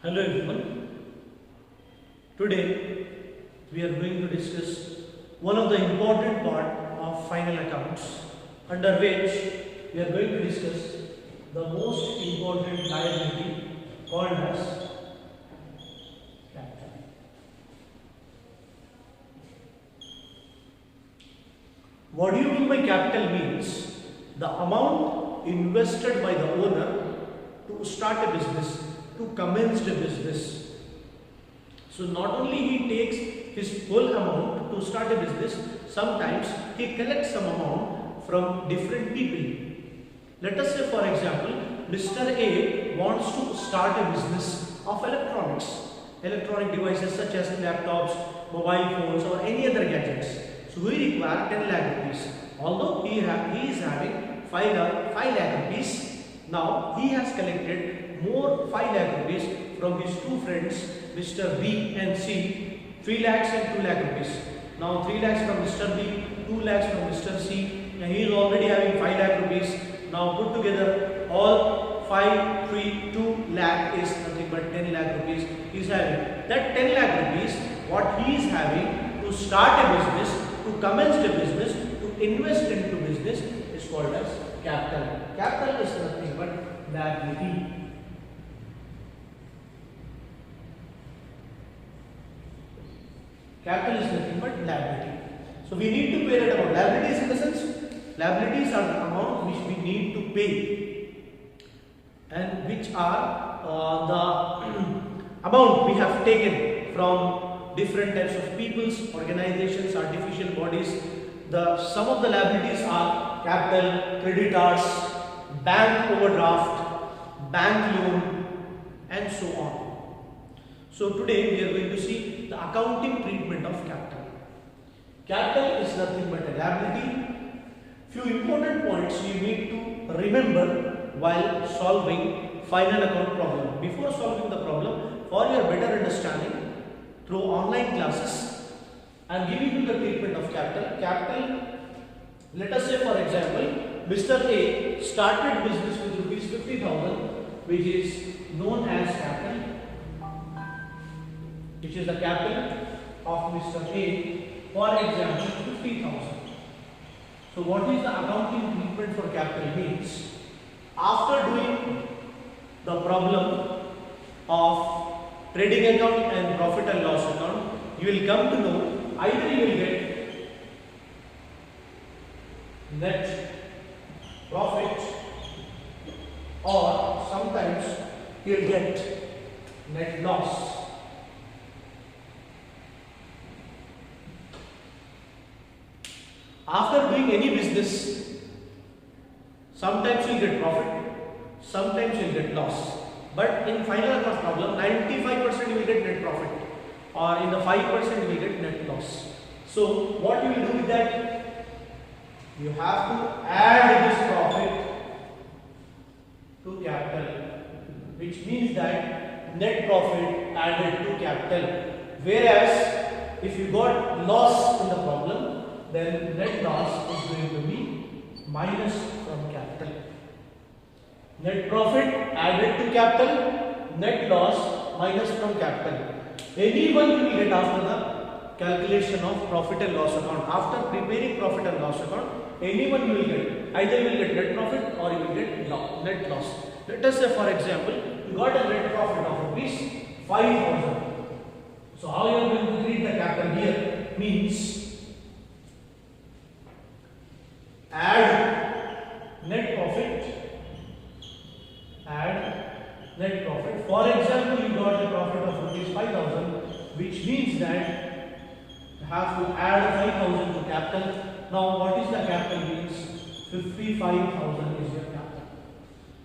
Hello everyone. Today we are going to discuss one of the important part of final accounts, under which we are going to discuss the most important liability called as capital. What do you mean by capital means the amount invested by the owner to start a business, to commence the business. So not only he takes his full amount to start a business, sometimes he collects some amount from different people. Let us say for example, Mr. A wants to start a business of electronic devices such as laptops, mobile phones or any other gadgets. So he requires 10 lakh rupees. Although he is having 5 lakh rupees, now he has collected more 5 lakh rupees from his two friends, Mr. B and C, 3 lakhs and 2 lakh rupees. Now 3 lakhs from Mr. B, 2 lakhs from Mr. C, and he is already having 5 lakh rupees. Now put together all 5, 3, 2 lakh is nothing but 10 lakh rupees he is having. That 10 lakh rupees, what he is having to start a business, to commence the business, to invest into business is called as capital. Capital is nothing but liability. Capital is nothing but liability. So we need to pay that amount. Liabilities in the sense, liabilities are the amount which we need to pay, and which are the amount we have taken from different types of peoples, organizations, artificial bodies. Some of the liabilities are capital, creditors, bank overdraft, bank loan, and so on. So today we are going to see the accounting treatment of capital. Capital is nothing but a liability. Few important points you need to remember while solving final account problem. Before solving the problem, for your better understanding, through online classes, I am giving you the treatment of capital. Capital, let us say for example, Mr. A started business with rupees 50,000, which is known as capital, which is the capital of Mr. A, for example 50,000. So what is the accounting treatment for capital means? After doing the problem of trading account and profit and loss account, you will come to know either you will get net profit or sometimes you will get net loss. After doing any business, sometimes you will get profit, sometimes you will get loss. But in final account problem, 95% you will get net profit, or in the 5% you will get net loss. So what you will do with that? You have to add this profit to capital, which means that net profit added to capital. Whereas if you got loss in the problem, then net loss is going to be minus from capital. Net profit added to capital, net loss minus from capital. Anyone you will get after the calculation of profit and loss account. After preparing profit and loss account, anyone you will get. Either you will get net profit or you will get net loss. Let us say for example, you got a net profit of rupees 5,000. So how you are going to treat the capital here means add net profit. For example, you got a profit of rupees 5,000, which means that you have to add 5,000 to capital. Now, what is the capital means? 55,000 is your capital.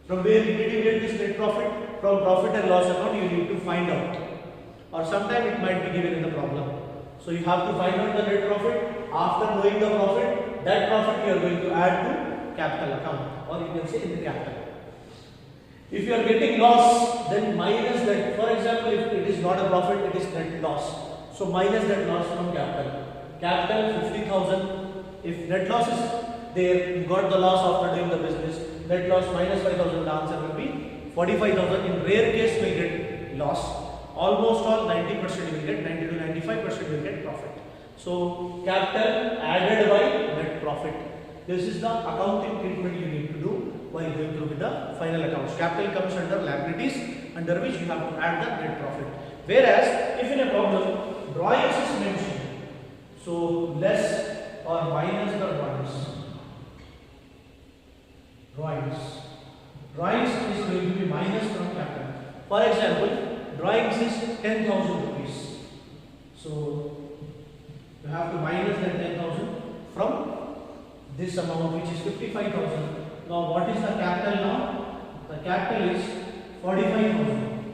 From where did you get this net profit? From profit and loss account, you need to find out. Or sometime it might be given in the problem. So you have to find out the net profit. After knowing the profit, that profit you are going to add to capital account, or you can say in the capital. If you are getting loss, then minus that. For example, if it is not a profit, it is net loss. So minus that loss from capital. Capital 50,000. If net loss is there, you got the loss after doing the business. Net loss minus 5,000. The answer will be 45,000. In rare case, we get loss. Almost all 90% you will get, 90 to 95% you will get profit. So capital added by net profit. This is the accounting treatment you need to do while going through with the final accounts. Capital comes under liabilities, under which you have to add the net profit. Whereas if in a problem drawings is mentioned, so less or minus the drawings is going to be minus from capital. For example, drawings is 10,000 rupees. So you have to minus that 10,000 from this amount, which is 55,000. Now what is the capital now? The capital is 45,000.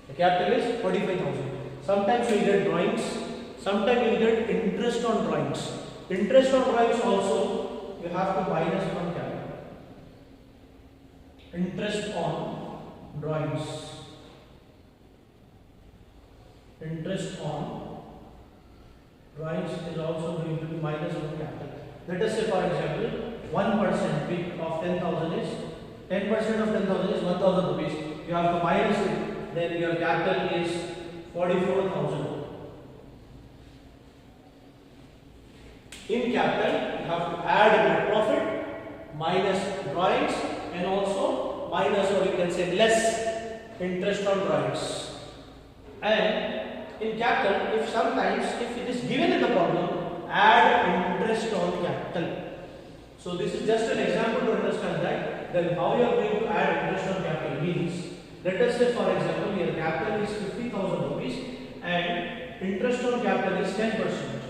The capital is 45,000. Sometimes you get drawings, sometimes you get interest on drawings. Interest on drawings also you have to minus from capital. Interest on drawings. Interest on drawings is also going to be minus from capital. Let us say, for example, 1% of 10,000 is 10% of 10,000 is 1,000 rupees. You have to minus it. Then your capital is 44,000. In capital, you have to add net profit minus drawings and also minus, or you can say less, interest on drawings. And in capital, if sometimes if it is given in the problem, add interest on capital. So this is just an example to understand that. Then how you are going to add interest on capital means, let us say for example your capital is 50,000 rupees and interest on capital is 10%.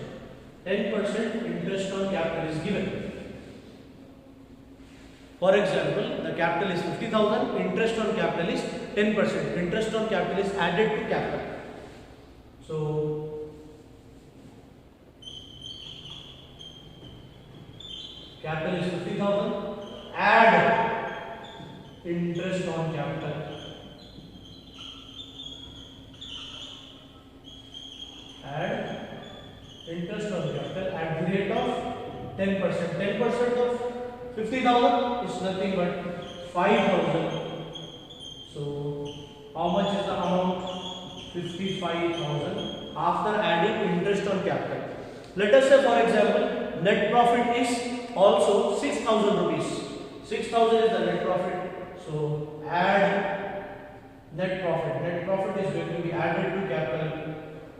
10% interest on capital is given. For example, the capital is 50,000, interest on capital is 10%. Interest on capital is added to capital. So capital is 50,000, add interest on capital. Add interest on capital at the rate of 10%. 10% of 50,000 is nothing but 5,000. So how much is the amount? 55,000 after adding interest on capital. Let us say for example net profit is also 6,000 rupees. 6,000 is the net profit. So add net profit. Net profit is going to be added to capital.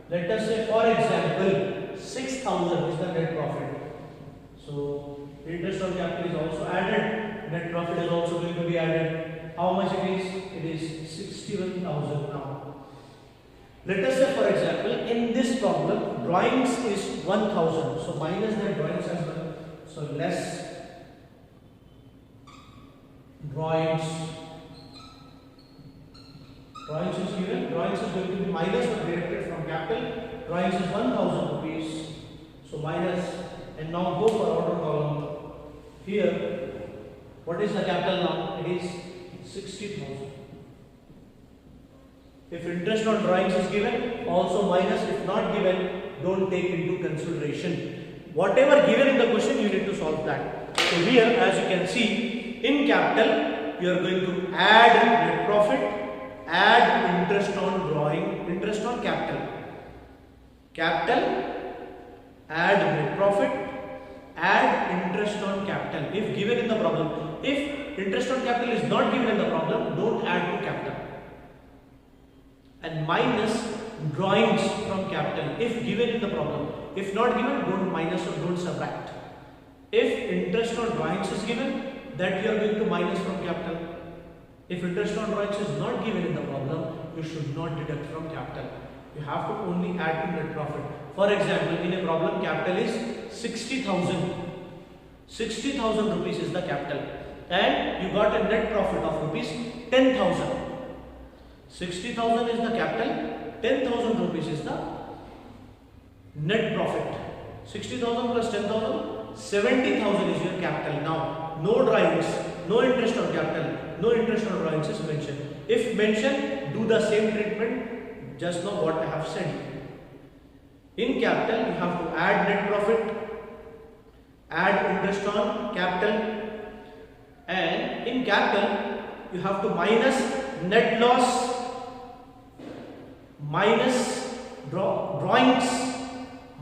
Let us say for example 6,000 is the net profit. So interest on capital is also added. Net profit is also going to be added. How much it is? It is 61,000 now. Let us say for example in this problem drawings is 1,000. So minus that drawings as well. So less drawings. Drawings is given. Drawings is going to be minus or deducted from capital. Drawings is 1,000 rupees. So minus, and now go for order column. Here, what is the capital now? It is 60,000. If interest on drawings is given, also minus. If not given, don't take into consideration. Whatever given in the question, you need to solve that. So here, as you can see, in capital, you are going to add net profit, add interest on drawing, interest on capital. Capital, add net profit, add interest on capital. If given in the problem, if interest on capital is not given in the problem, don't add to capital. And minus drawings from capital if given in the problem. If not given, don't minus or don't subtract. If interest on drawings is given, that you are going to minus from capital. If interest on drawings is not given in the problem, you should not deduct from capital. You have to only add to net profit. For example, in a problem, capital is 60,000. 60,000 rupees is the capital. And you got a net profit of rupees 10,000. 60,000 is the capital, 10,000 rupees is the net profit. 60,000 plus 10,000, 70,000 is your capital. Now, no drawings, no interest on capital, no interest on drawings is mentioned. If mentioned, do the same treatment, just now what I have said. In capital, you have to add net profit, add interest on capital, and in capital, you have to minus net loss minus drawings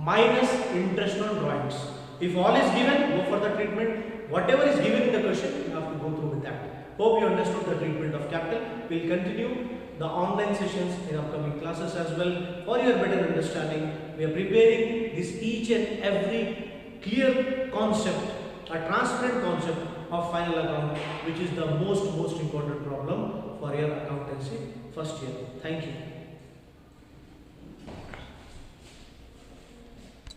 minus interest on drawings. If all is given, go for the treatment. Whatever is given in the question, you have to go through with that. Hope you understood the treatment of capital. We will continue the online sessions in upcoming classes as well. For your better understanding, we are preparing this each and every clear concept, a transparent concept of final account, which is the most important problem for your accountancy first year. Thank you.